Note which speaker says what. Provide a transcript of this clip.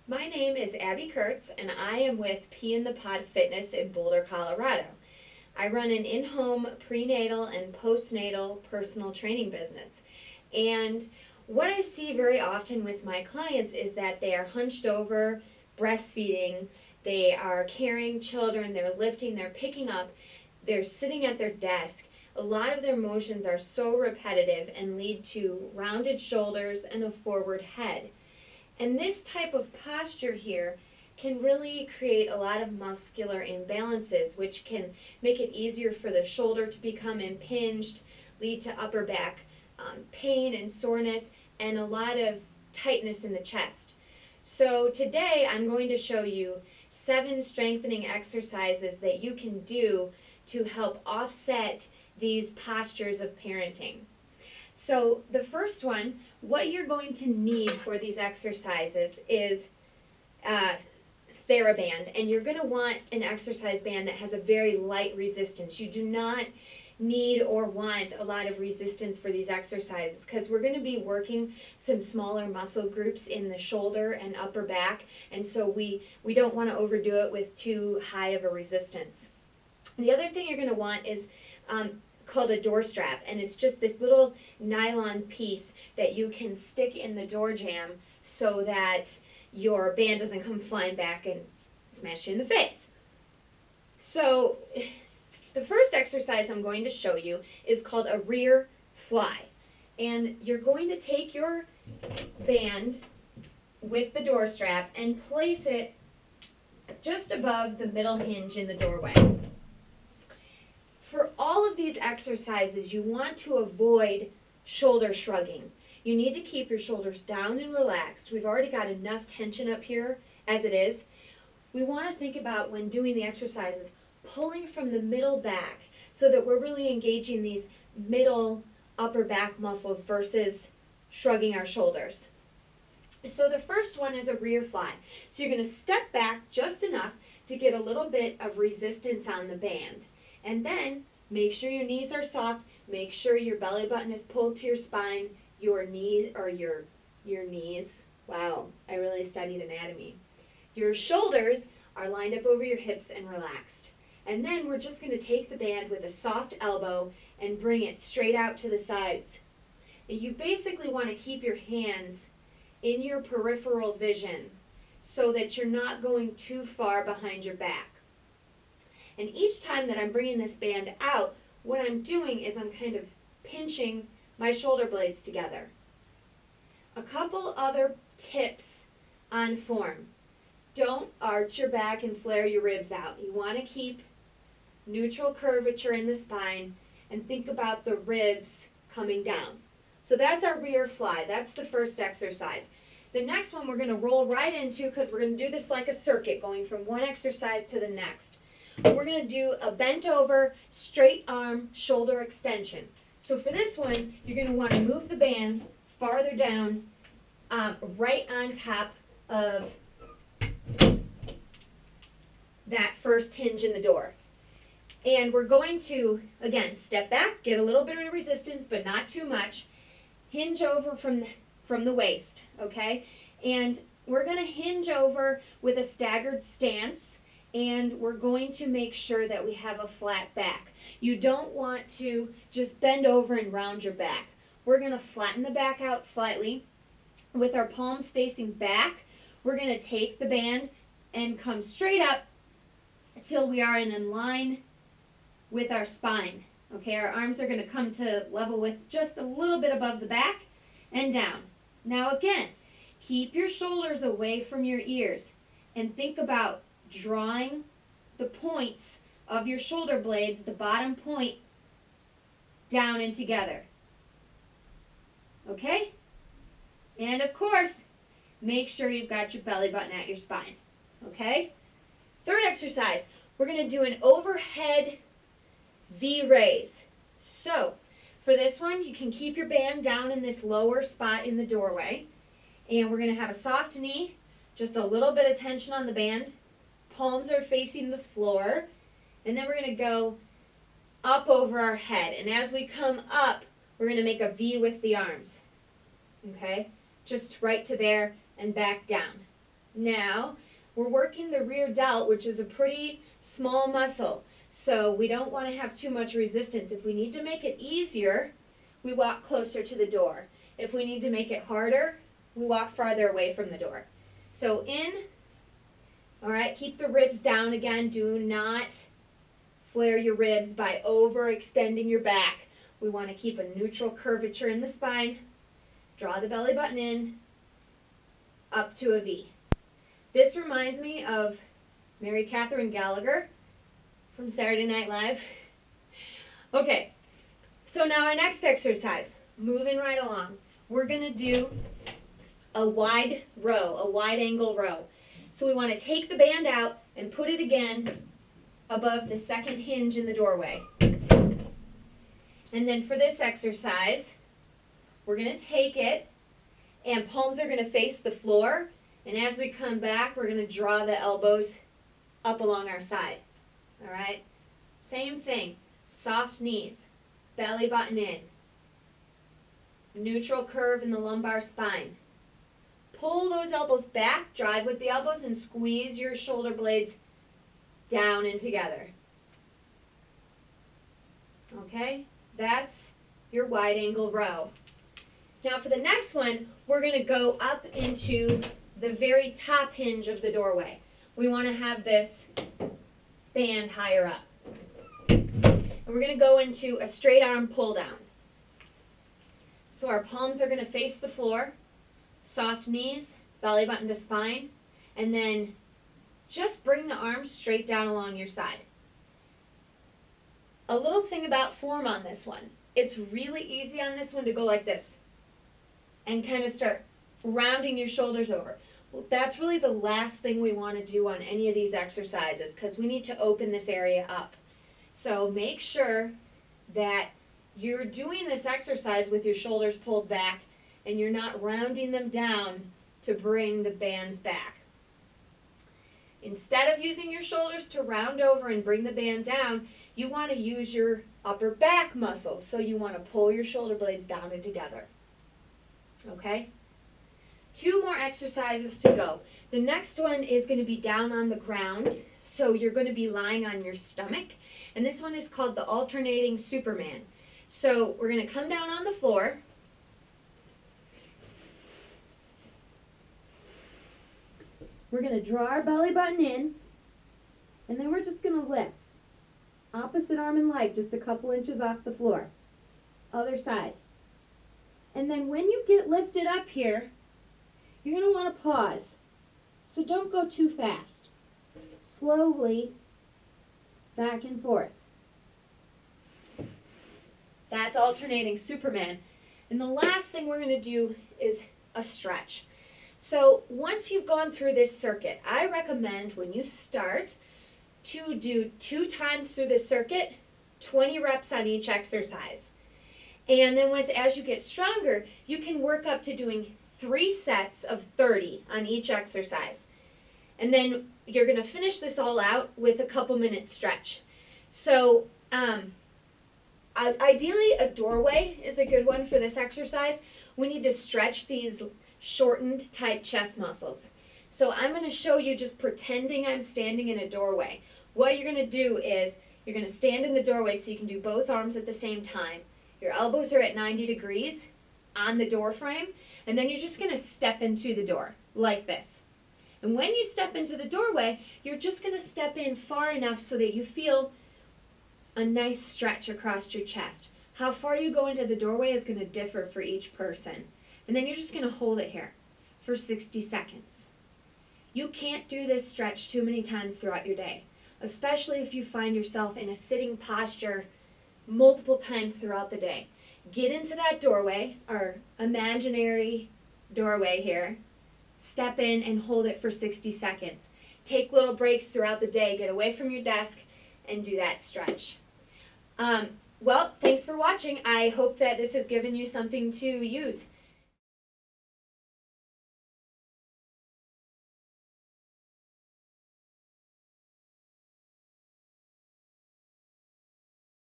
Speaker 1: My name is Abby Kurtz, and I am with Pea in the Pod Fitness in Boulder, Colorado. I run an in-home prenatal and postnatal personal training business. And what I see very often with my clients is that they are hunched over, breastfeeding, they are carrying children, they're lifting, they're picking up, they're sitting at their desk. A lot of their motions are so repetitive and lead to rounded shoulders and a forward head. And this type of posture here can really create a lot of muscular imbalances, which can make it easier for the shoulder to become impinged, lead to upper back pain and soreness, and a lot of tightness in the chest. So today I'm going to show you 7 strengthening exercises that you can do to help offset these postures of parenting. So the first one, what you're going to need for these exercises is TheraBand, and you're going to want an exercise band that has a very light resistance. You do not need or want a lot of resistance for these exercises because we're going to be working some smaller muscle groups in the shoulder and upper back, and so we don't want to overdo it with too high of a resistance. The other thing you're going to want is called a door strap, and it's just this little nylon piece that you can stick in the door jamb so that your band doesn't come flying back and smash you in the face. So the first exercise I'm going to show you is called a rear fly, and you're going to take your band with the door strap and place it just above the middle hinge in the doorway. For all of these exercises, you want to avoid shoulder shrugging. You need to keep your shoulders down and relaxed. We've already got enough tension up here as it is. We want to think about, when doing the exercises, pulling from the middle back so that we're really engaging these middle upper back muscles versus shrugging our shoulders. So the first one is a rear fly. So you're going to step back just enough to get a little bit of resistance on the band. And then make sure your knees are soft, make sure your belly button is pulled to your spine, your knees, wow, I really studied anatomy. Your shoulders are lined up over your hips and relaxed. And then we're just going to take the band with a soft elbow and bring it straight out to the sides. And you basically want to keep your hands in your peripheral vision so that you're not going too far behind your back. And each time that I'm bringing this band out, what I'm doing is I'm kind of pinching my shoulder blades together. A couple other tips on form. Don't arch your back and flare your ribs out. You want to keep neutral curvature in the spine and think about the ribs coming down. So that's our rear fly. That's the first exercise. The next one we're going to roll right into, because we're going to do this like a circuit, going from one exercise to the next. We're going to do a bent over, straight arm shoulder extension. So for this one, you're going to want to move the band farther down, right on top of that first hinge in the door. And we're going to, again, step back, get a little bit of resistance, but not too much. Hinge over from the waist, okay? And we're going to hinge over with a staggered stance. And we're going to make sure that we have a flat back. You don't want to just bend over and round your back. We're going to flatten the back out slightly. With our palms facing back, we're going to take the band and come straight up until we are in line with our spine. Okay, our arms are going to come to level with just a little bit above the back and down. Now again, keep your shoulders away from your ears and think about drawing the points of your shoulder blades, the bottom point, down and together. Okay? And of course, make sure you've got your belly button at your spine. Okay? Third exercise, we're going to do an overhead V-raise. So, for this one, you can keep your band down in this lower spot in the doorway. And we're going to have a soft knee, just a little bit of tension on the band. Palms are facing the floor, and then we're going to go up over our head. And as we come up, we're going to make a V with the arms. Okay? Just right to there and back down. Now, we're working the rear delt, which is a pretty small muscle, so we don't want to have too much resistance. If we need to make it easier, we walk closer to the door. If we need to make it harder, we walk farther away from the door. So in, all right, keep the ribs down again. Do not flare your ribs by overextending your back. We want to keep a neutral curvature in the spine. Draw the belly button in, up to a V. This reminds me of Mary Catherine Gallagher from Saturday Night Live. Okay, so now our next exercise, moving right along. We're going to do a wide row, a wide angle row. So we want to take the band out and put it again above the second hinge in the doorway. And then for this exercise, we're going to take it and palms are going to face the floor. And as we come back, we're going to draw the elbows up along our side. All right? Same thing. Soft knees, belly button in, neutral curve in the lumbar spine. Pull those elbows back, drive with the elbows, and squeeze your shoulder blades down and together. Okay? That's your wide angle row. Now for the next one, we're going to go up into the very top hinge of the doorway. We want to have this band higher up. And we're going to go into a straight arm pull down. So our palms are going to face the floor, soft knees, belly button to spine, and then just bring the arms straight down along your side. A little thing about form on this one. It's really easy on this one to go like this and kind of start rounding your shoulders over. Well, that's really the last thing we want to do on any of these exercises because we need to open this area up. So make sure that you're doing this exercise with your shoulders pulled back and you're not rounding them down to bring the bands back. Instead of using your shoulders to round over and bring the band down, you want to use your upper back muscles. So you want to pull your shoulder blades down and together. Okay? 2 more exercises to go. The next one is going to be down on the ground. So you're going to be lying on your stomach. And this one is called the alternating Superman. So we're going to come down on the floor. We're going to draw our belly button in. And then we're just going to lift. Opposite arm and leg, just a couple inches off the floor. Other side. And then when you get lifted up here, you're going to want to pause. So don't go too fast. Slowly back and forth. That's alternating Superman. And the last thing we're going to do is a stretch. So once you've gone through this circuit, I recommend when you start to do 2 times through the circuit, 20 reps on each exercise. And then as you get stronger, you can work up to doing 3 sets of 30 on each exercise. And then you're going to finish this all out with a couple minute stretch. So ideally a doorway is a good one for this exercise. We need to stretch these shortened, tight chest muscles. So I'm going to show you just pretending I'm standing in a doorway. What you're going to do is you're going to stand in the doorway so you can do both arms at the same time. Your elbows are at 90 degrees on the door frame, and then you're just going to step into the door like this. And when you step into the doorway, you're just going to step in far enough so that you feel a nice stretch across your chest. How far you go into the doorway is going to differ for each person. And then you're just going to hold it here for 60 seconds. You can't do this stretch too many times throughout your day, especially if you find yourself in a sitting posture multiple times throughout the day. Get into that doorway, or imaginary doorway here. Step in and hold it for 60 seconds. Take little breaks throughout the day. Get away from your desk and do that stretch. Well, thanks for watching. I hope that this has given you something to use.